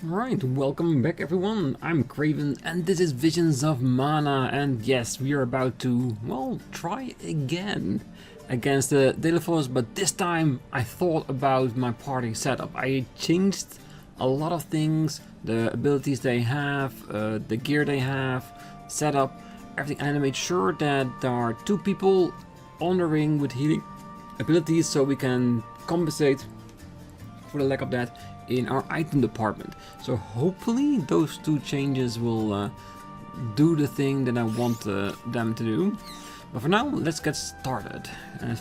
Right, welcome back everyone, I'm Craven and this is Visions of Mana, and yes, we are about to, well, try again against the Delaforce, but this time I thought about my party setup. I changed a lot of things, the abilities they have, the gear they have, setup, everything, and I made sure that there are two people on the ring with healing abilities so we can compensate for the lack of that in our item department. So hopefully those two changes will do the thing that I want them to do. But for now, let's get started.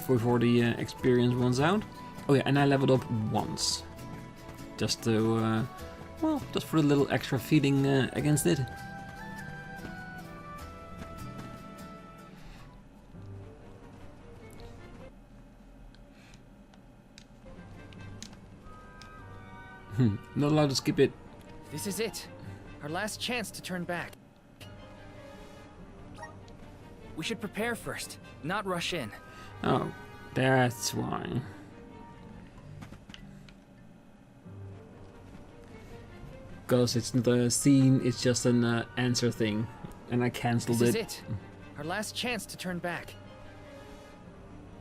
Before the experience runs out. Oh yeah, and I leveled up once. Just to, well, just for a little extra feeling against it. Not allowed to skip it. This is it. Our last chance to turn back. We should prepare first, not rush in. Oh, that's why. Because it's not a scene, it's just an answer thing. And I cancelled This it. is it. Our last chance to turn back.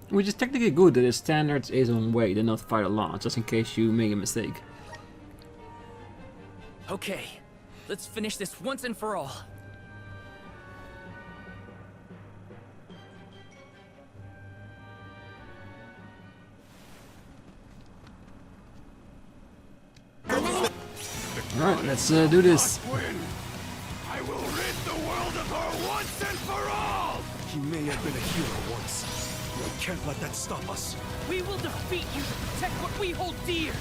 Which is technically good that the standards is on wait and not fight a lot, just in case you make a mistake. Okay, let's finish this once and for all. Alright, let's do this. I will rid the world of her once and for all! He may have been a hero once. We can't let that stop us. We will defeat you to protect what we hold dear.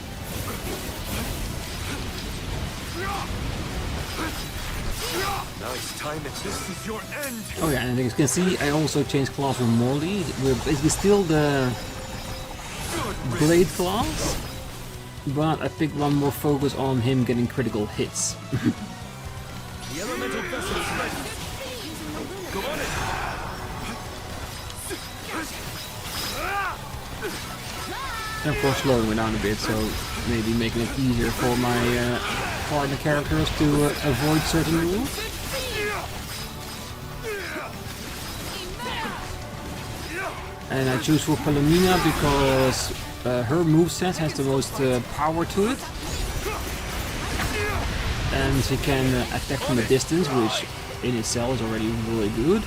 Nice time. This is your end. Oh yeah, and as you can see, I also changed class from Morley. We're basically still the Blade class, but I picked one more focus on him getting critical hits. The elemental vessel is ready. Go on in. And of course slowing it down a bit, so maybe making it easier for my partner characters to avoid certain moves. And I choose for Palomina because her moveset has the most power to it. And she can attack from a distance, which in itself is already really good.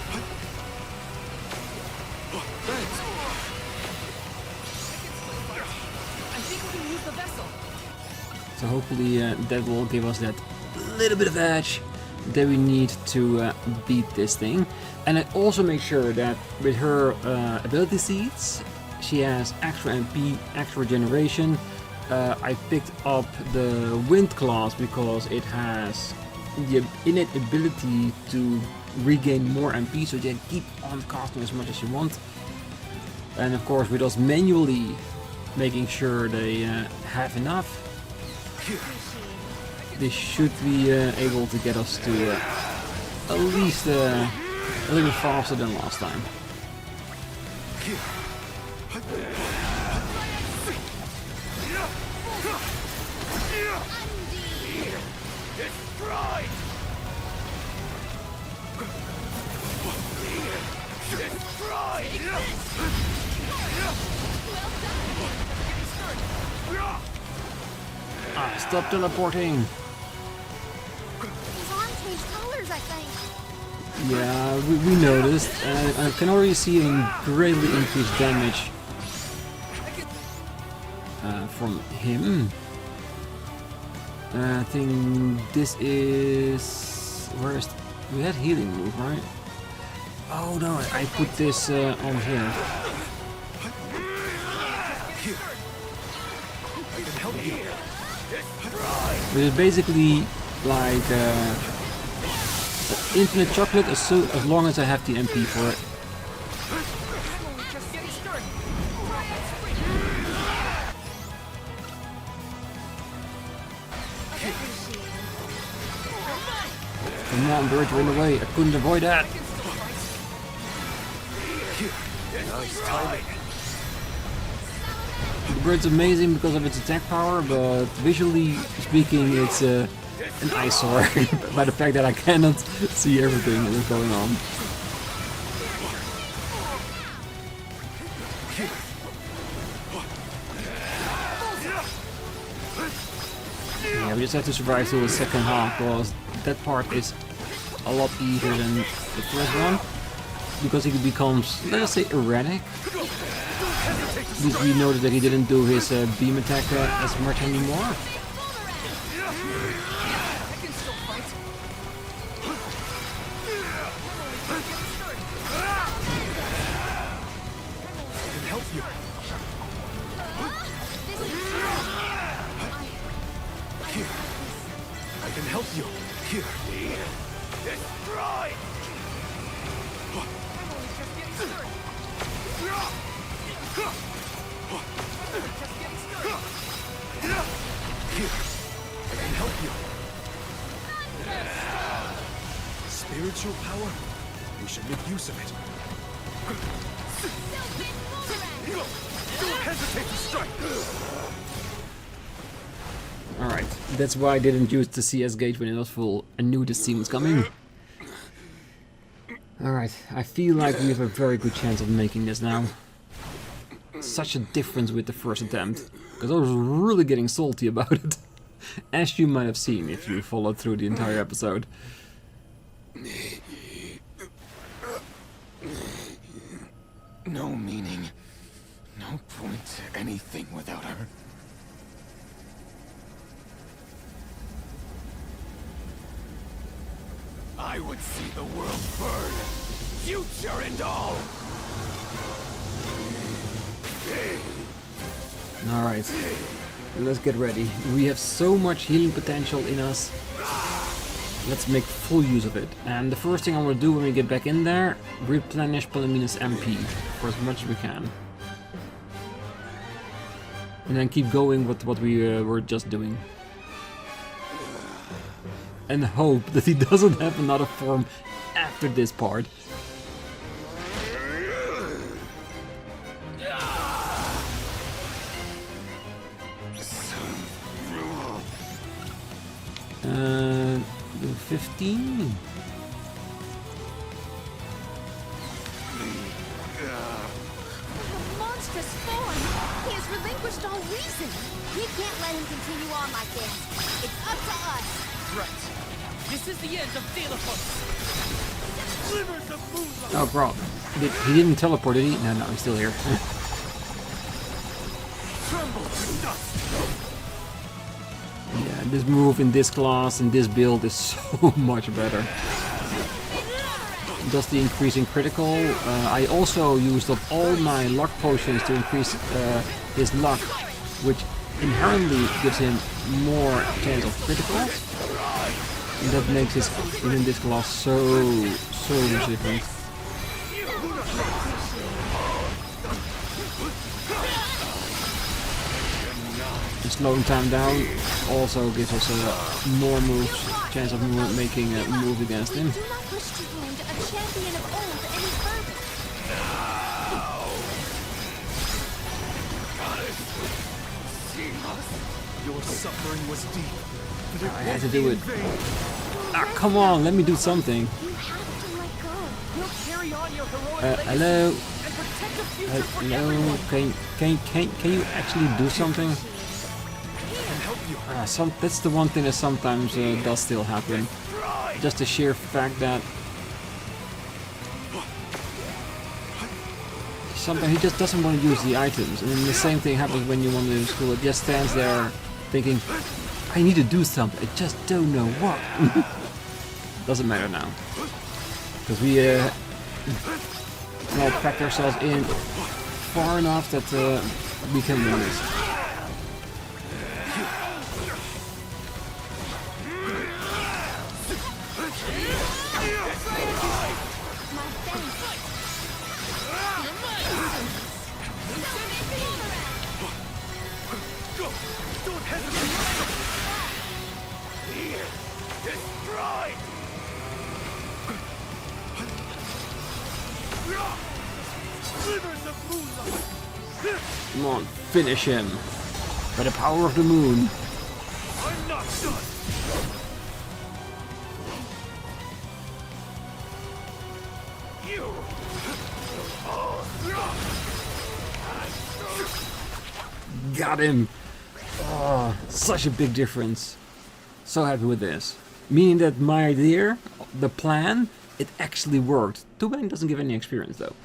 So hopefully that will give us that little bit of edge that we need to beat this thing. And I also make sure that with her ability seeds, she has extra MP, extra regeneration. I picked up the Wind class because it has the innate ability to regain more MP, so you can keep on casting as much as you want. And of course with us manually making sure they have enough, this should be able to get us to at least a little bit faster than last time. Ah, stop teleporting! His arm changed colors, I think. Yeah, we noticed, and I can already see him greatly increased damage from him. I think this is... where is... we had healing move, right? Oh no, I put this on here. Which is basically like infinite chocolate as long as I have the MP for it. Come on, birds, we're in the way. I couldn't avoid that. Nice timing. Bird's amazing because of its attack power, but visually speaking, it's an eyesore by the fact that I cannot see everything that is going on. Yeah, we just have to survive through the second half because that part is a lot easier than the first one. Because he becomes, let us say, erratic. We noticed that he didn't do his beam attack as much anymore. I can help you. Here. Destroy! Here. I can help you. Spiritual power? We should make use of it. Don't hesitate to strike! Alright, that's why I didn't use the CS gauge when it was full. I knew this team was coming. Alright, I feel like we have a very good chance of making this now. Such a difference with the first attempt. Because I was really getting salty about it. As you might have seen if you followed through the entire episode. No meaning. No point to anything without her. I would see the world burn, future and all. Alright, let's get ready. We have so much healing potential in us. Let's make full use of it. And the first thing I want to do when we get back in there, replenish Palamina's MP for as much as we can. And then keep going with what we were just doing. And hope that he doesn't have another form after this part. Do 15? The monstrous form! He has relinquished all reason! We can't let him continue on like this. It's up to us! Right. This is the end of Telephos. Oh, bro. He didn't teleport, did he? No, no, he's still here. Yeah, this move in this class and this build is so much better. Does the increase in critical. I also used up all my luck potions to increase his luck, which inherently gives him more chance of critical. And that makes his within this class so different. And slowing time down also gives us more moves, chance of making a move against him. Do not wish to wound a champion of old any further. Your suffering was deep, but it I had to won't do be it. in vain. Ah, come on, let me do something. You have to let go. We'll carry on your heroic Hello? and protect the future for Hello? everyone. Can you actually do something? That's the one thing that sometimes does still happen. Just the sheer fact that sometimes he just doesn't want to use the items, and then the same thing happens when you want to do school. It just stands there thinking, I need to do something, I just don't know what. Doesn't matter now. Because we all packed ourselves in far enough that we can win this. Come on, finish him. By the power of the moon. I'm not done. You. Got him. Oh, such a big difference. So happy with this. Meaning that my idea, the plan, it actually worked. Too bad it doesn't give any experience though.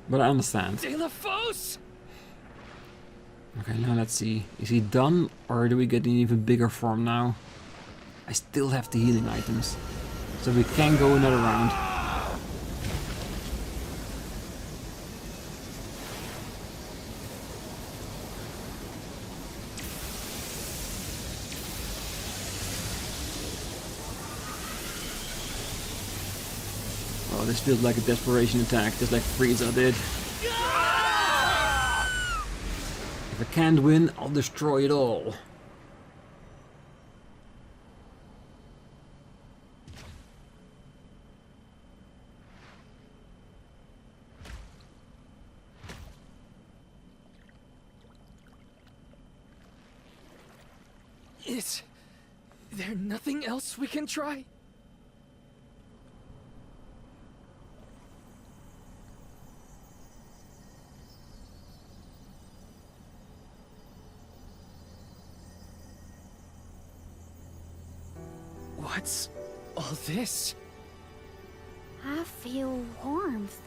But I understand. De La Fosse! Okay, now let's see. Is he done or do we get an even bigger form now? I still have the healing items. So we can go another round. Oh, this feels like a desperation attack, just like Frieza did. If I can't win, I'll destroy it all. Is there nothing else we can try? What's all this? I feel warmth.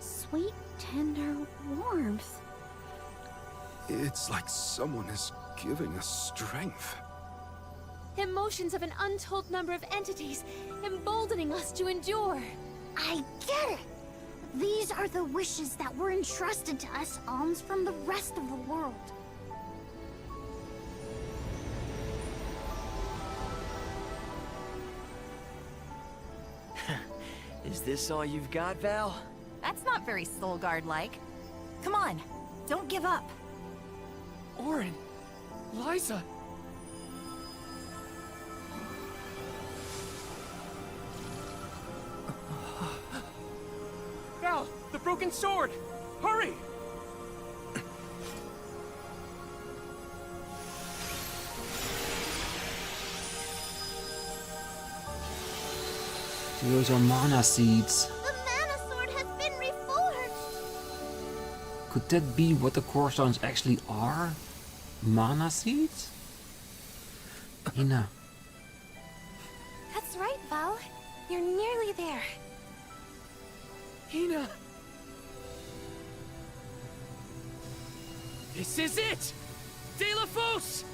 Sweet, tender warmth. It's like someone is giving us strength. Emotions of an untold number of entities, emboldening us to endure. I get it! These are the wishes that were entrusted to us alms from the rest of the world. Is this all you've got, Val? That's not very Soulguard-like. Come on, don't give up. Orin, Liza. Val, the broken sword! Hurry! Those are mana seeds. The mana sword has been reforged! Could that be what the core stones actually are? Mana seeds? Hinna. That's right, Val. You're nearly there. Hinna! This is it! De La Fosse!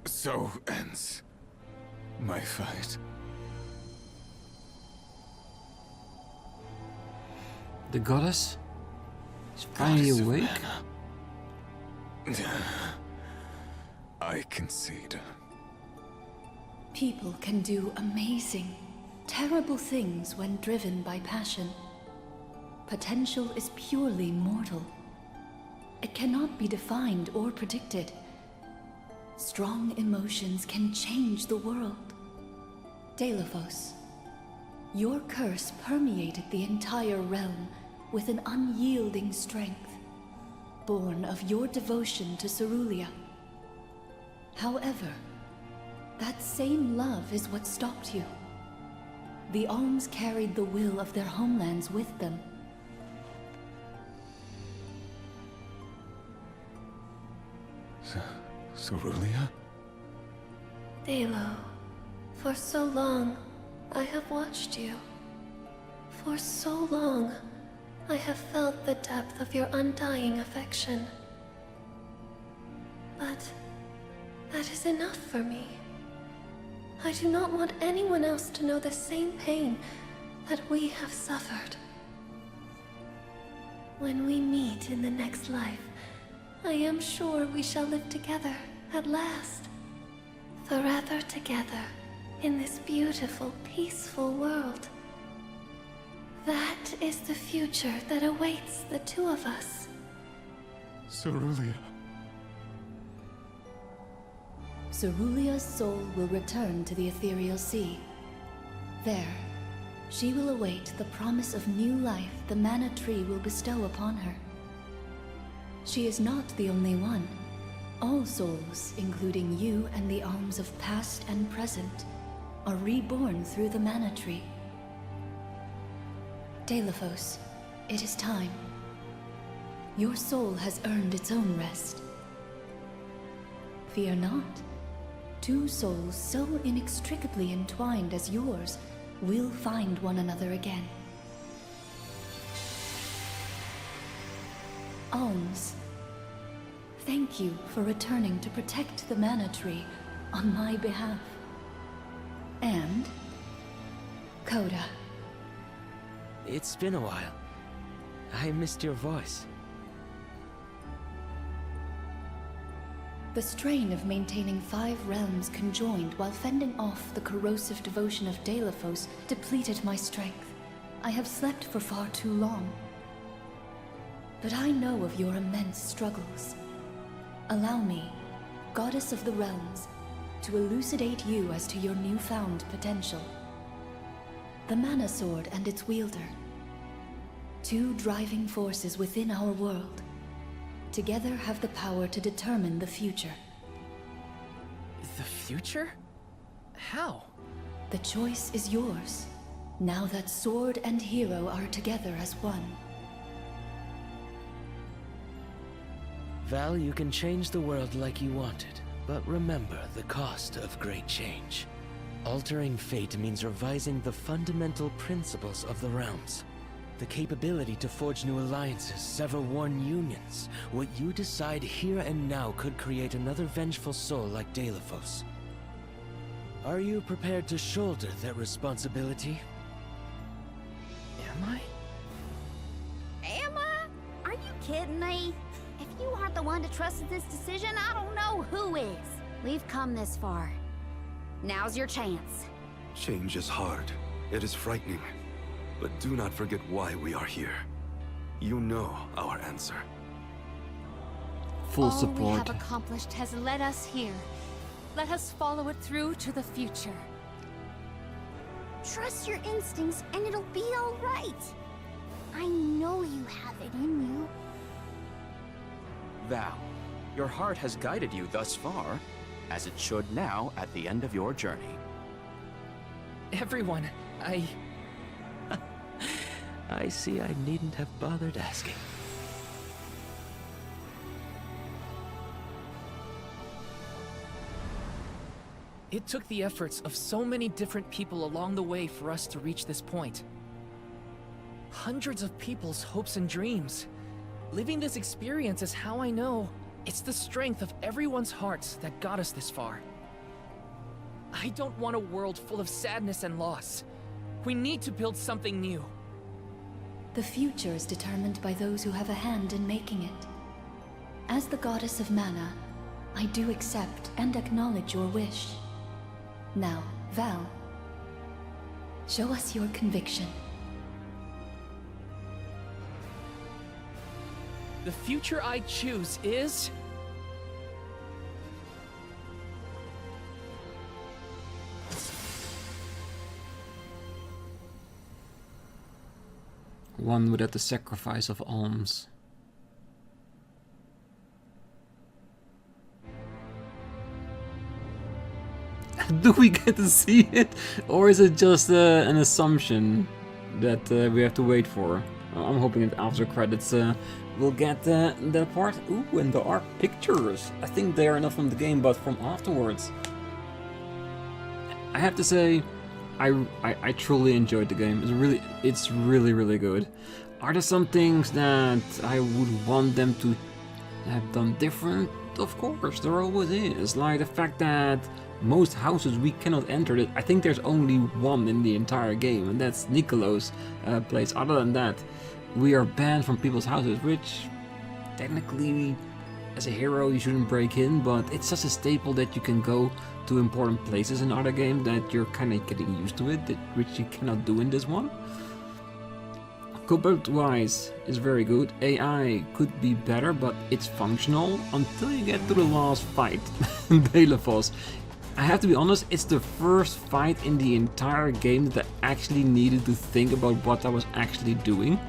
So ends my fight. The goddess is finally Goddess of awake. mana. I concede. People can do amazing, terrible things when driven by passion. Potential is purely mortal. It cannot be defined or predicted. Strong emotions can change the world. De La Fosse, your curse permeated the entire realm with an unyielding strength, born of your devotion to Cerulia. However, that same love is what stopped you. The alms carried the will of their homelands with them. Cerulia? Dalo, for so long, I have watched you. For so long, I have felt the depth of your undying affection. But that is enough for me. I do not want anyone else to know the same pain that we have suffered. When we meet in the next life, I am sure we shall live together at last. Forever together in this beautiful, peaceful world. That is the future that awaits the two of us. Cerulia. Cerulea's soul will return to the ethereal sea. There, she will await the promise of new life the mana tree will bestow upon her. She is not the only one. All souls, including you and the alms of past and present, are reborn through the mana tree. Dalephos, it is time. Your soul has earned its own rest. Fear not. Two souls so inextricably entwined as yours will find one another again. Alms, thank you for returning to protect the mana tree on my behalf. And Coda. It's been a while. I missed your voice. The strain of maintaining 5 realms conjoined while fending off the corrosive devotion of Dalephos depleted my strength. I have slept for far too long. But I know of your immense struggles. Allow me, Goddess of the Realms, to elucidate you as to your newfound potential. The Mana Sword and its wielder. 2 driving forces within our world. Together have the power to determine the future. The future? How? The choice is yours, now that sword and hero are together as one. Val, you can change the world like you wanted, but remember the cost of great change. Altering fate means revising the fundamental principles of the realms. The capability to forge new alliances, sever worn unions. What you decide here and now could create another vengeful soul like Dalephos. Are you prepared to shoulder that responsibility? Am I? Am I? Are you kidding me? If you aren't the one to trust in this decision, I don't know who is. We've come this far. Now's your chance. Change is hard. It is frightening. But do not forget why we are here. You know our answer. Full All we support. have accomplished has led us here. Let us follow it through to the future. Trust your instincts and it'll be all right. I know you have it in you. Val, your heart has guided you thus far, as it should now at the end of your journey. Everyone, I see I needn't have bothered asking. It took the efforts of so many different people along the way for us to reach this point. Hundreds of people's hopes and dreams. Living this experience is how I know it's the strength of everyone's hearts that got us this far. I don't want a world full of sadness and loss. We need to build something new. The future is determined by those who have a hand in making it. As the Goddess of Mana, I do accept and acknowledge your wish. Now, Val, show us your conviction. The future I choose is... One without the sacrifice of alms. Do we get to see it? Or is it just an assumption that we have to wait for? I'm hoping that after credits we'll get that part. Ooh, and there are pictures. I think they are not from the game, but from afterwards. I have to say, I truly enjoyed the game. It's really good. Are there some things that I would want them to have done different? Of course, there always is. Like the fact that most houses we cannot enter. I think there's only one in the entire game, and that's Nicolo's place. Other than that, we are banned from people's houses, which technically, as a hero, you shouldn't break in, but it's just a staple that you can go to important places in other games that you're kind of getting used to it, which you cannot do in this one. Combat-wise is very good. AI could be better, but it's functional until you get to the last fight, Delphos. I have to be honest, it's the first fight in the entire game that I actually needed to think about what I was actually doing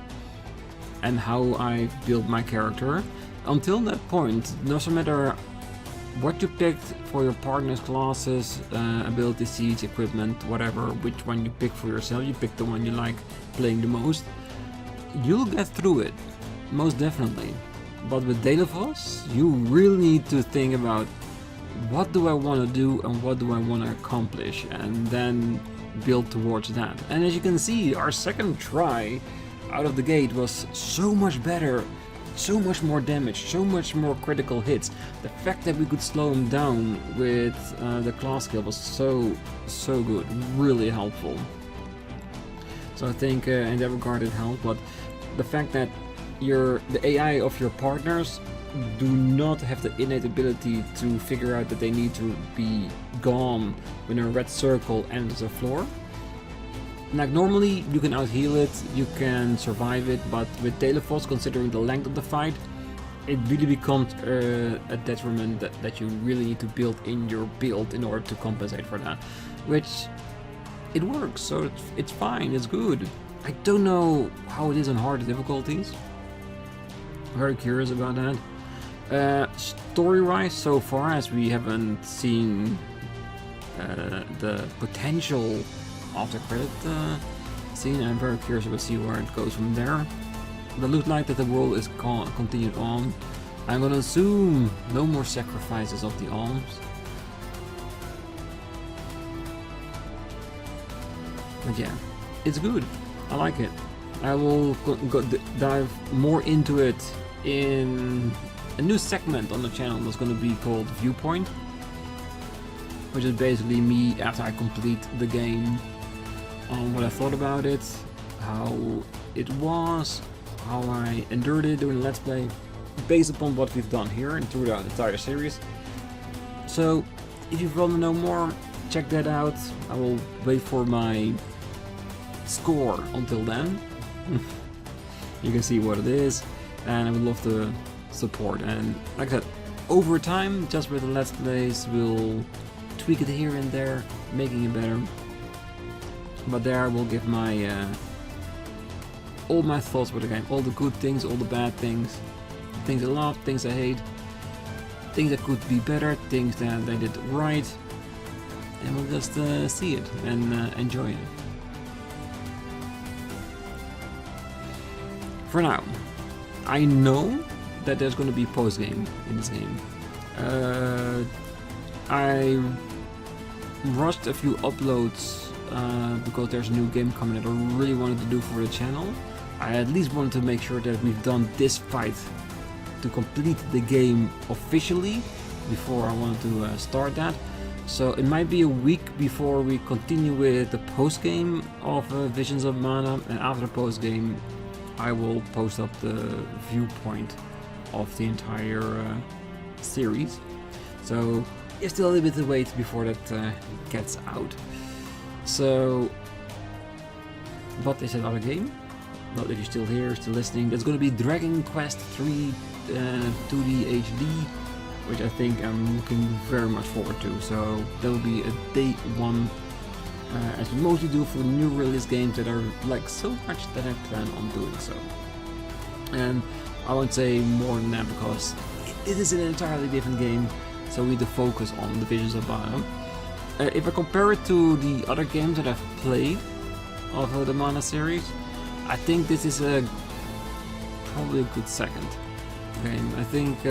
and how I built my character. Until that point, no matter what you picked for your partner's classes, ability seeds, equipment, whatever, which one you pick for yourself, you pick the one you like playing the most, you'll get through it, most definitely. But with Delphos, you really need to think about what do I want to do and what do I want to accomplish, and then build towards that. And as you can see, our second try out of the gate was so much better, so much more damage, so much more critical hits. The fact that we could slow him down with the class skill was so good, really helpful. So I think in that regard it helped, but the fact that the AI of your partners do not have the innate ability to figure out that they need to be gone when a red circle enters the floor. Like normally you can out heal it, you can survive it, but with Delphos, considering the length of the fight, it really becomes a detriment that you really need to build in your build in order to compensate for that. Which, it works, so it's fine, it's good. I don't know how it is on harder difficulties. I'm very curious about that. Story-wise, so far, as we haven't seen the potential of the credit scene, I'm very curious to see where it goes from there. But it looks like that the world is continued on. I'm gonna assume no more sacrifices of the alms. But yeah, it's good. I like it. I will dive more into it in a new segment on the channel that's going to be called Viewpoint, which is basically me after I complete the game on what I thought about it, how it was, how I endured it during Let's Play, based upon what we've done here and throughout the entire series. So if you want to know more, check that out. I will wait for my score until then. You can see what it is, and I would love to support. And like I said, over time, just with the Let's Plays, we'll tweak it here and there, making it better. But there I will give my all my thoughts for the game, all the good things, all the bad things, things I love, things I hate, things that could be better, things that they did right, and we'll just see it and enjoy it. For now, I know that there's going to be post-game in this game. I rushed a few uploads because there's a new game coming that I really wanted to do for the channel. I at least wanted to make sure that we've done this fight to complete the game officially before I wanted to start that. So it might be a week before we continue with the post-game of Visions of Mana, and after the post-game I will post up the viewpoint of the entire series. So it's still a little bit to wait before that gets out. So, but it's another game. Not if you're still here, still listening. There's going to be Dragon Quest 3 2D HD, which I think I'm looking very much forward to. So that will be a day one, as we mostly do for new release games that are like so much that I plan on doing so. And I won't say more than that because it is an entirely different game, so we need to focus on the Visions of Mana. If I compare it to the other games that I've played of the Mana series, I think this is probably a good second game. I think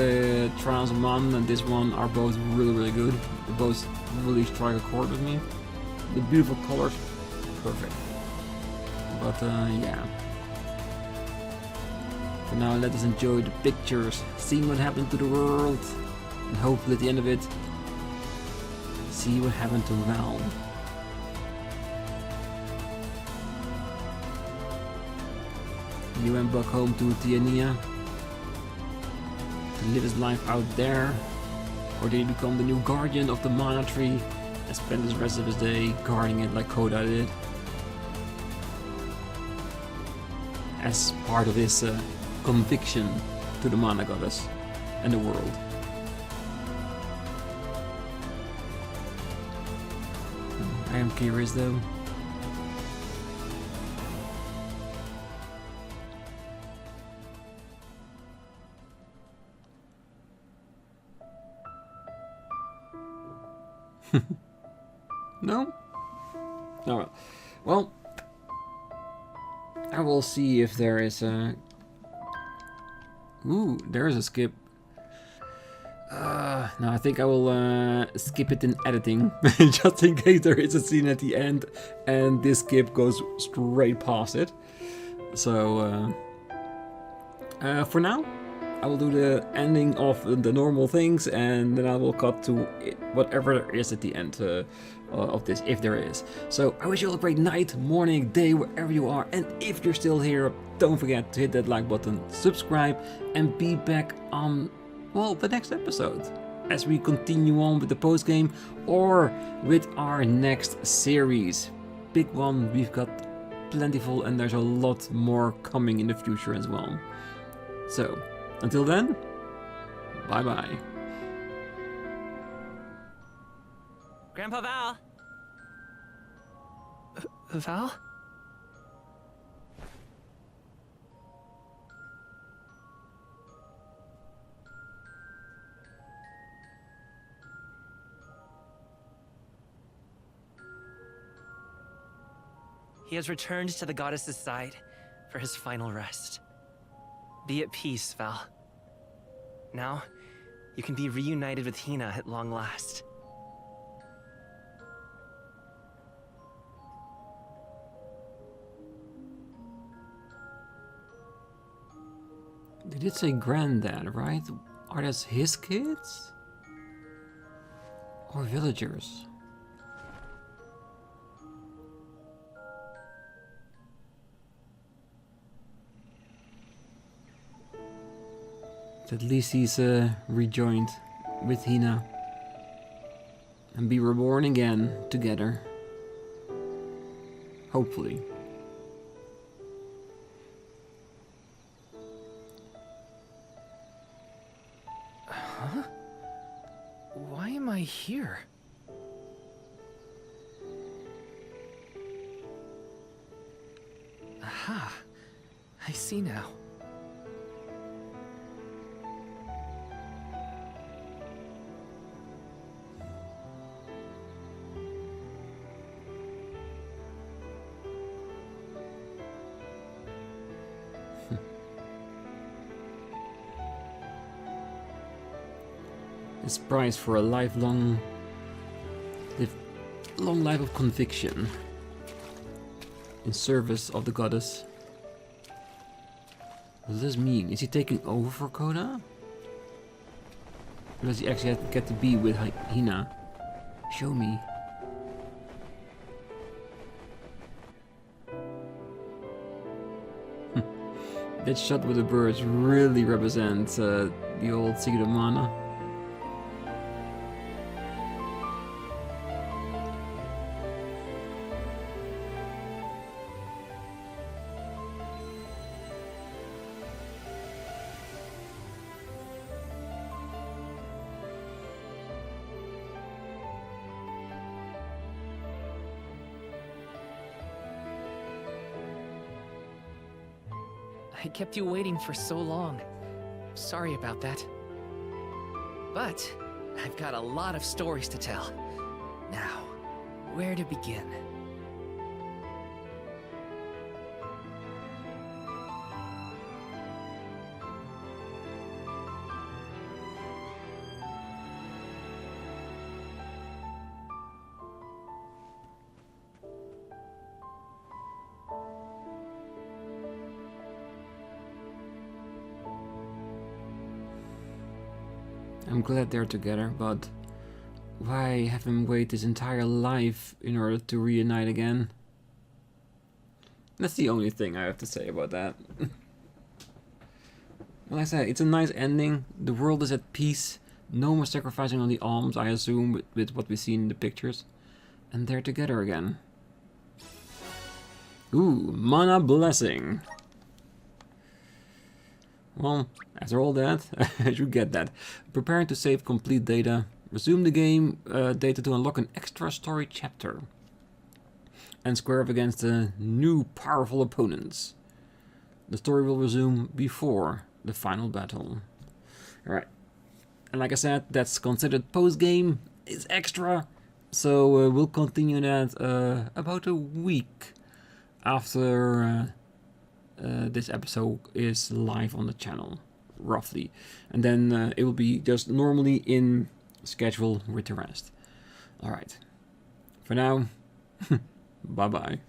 Trials of Mana and this one are both really good. They both really strike a chord with me. the beautiful colors, perfect. But yeah. For now, let us enjoy the pictures, seeing what happened to the world, and hopefully at the end of it, see what happened to Val. He went back home to Tianeea to live his life out there, or did he become the new guardian of the mana tree and spend the rest of his day guarding it like Koda did? As part of his conviction to the mana goddess and the world. I am curious though. No? Oh well. I will see if there is a... Ooh, there is a skip. No, I think I will skip it in editing, just in case there is a scene at the end and this skip goes straight past it. So, for now, I will do the ending of the normal things, and then I will cut to whatever there is at the end of this, if there is. So I wish you all a great night, morning, day, wherever you are, and if you're still here, don't forget to hit that like button, subscribe, and be back on, well, the next episode, as we continue on with the post-game, or with our next series. Big one, we've got plentiful, and there's a lot more coming in the future as well. So, until then, bye-bye. Grandpa Val! Val? He has returned to the goddess's side for his final rest. Be at peace, Val. Now, you can be reunited with Hinna at long last. They did say granddad, right? Are those his kids? Or villagers? At least he's rejoined with Hinna and be reborn again together. Hopefully. Huh? Why am I here? Aha! I see now. His price for a long life of conviction in service of the goddess. What does this mean? Is he taking over for Koda? Or does he actually have to get to be with Hinna? Show me. That shot with the birds really represents the old Secret of Mana. I kept you waiting for so long. Sorry about that. But I've got a lot of stories to tell. Now, where to begin? I'm glad they're together, but why have him wait his entire life in order to reunite again? That's the only thing I have to say about that. Like I said, it's a nice ending. The world is at peace. No more sacrificing on the alms, I assume, with what we see in the pictures. And they're together again. Ooh, mana blessing. Well, after all that, I should get that. Preparing to save complete data. Resume the game data to unlock an extra story chapter. And square up against new powerful opponents. The story will resume before the final battle. Alright. And like I said, that's considered post-game. It's extra. So we'll continue that about a week after this episode is live on the channel, roughly. And then it will be just normally in schedule with the rest. Alright. For now, bye-bye.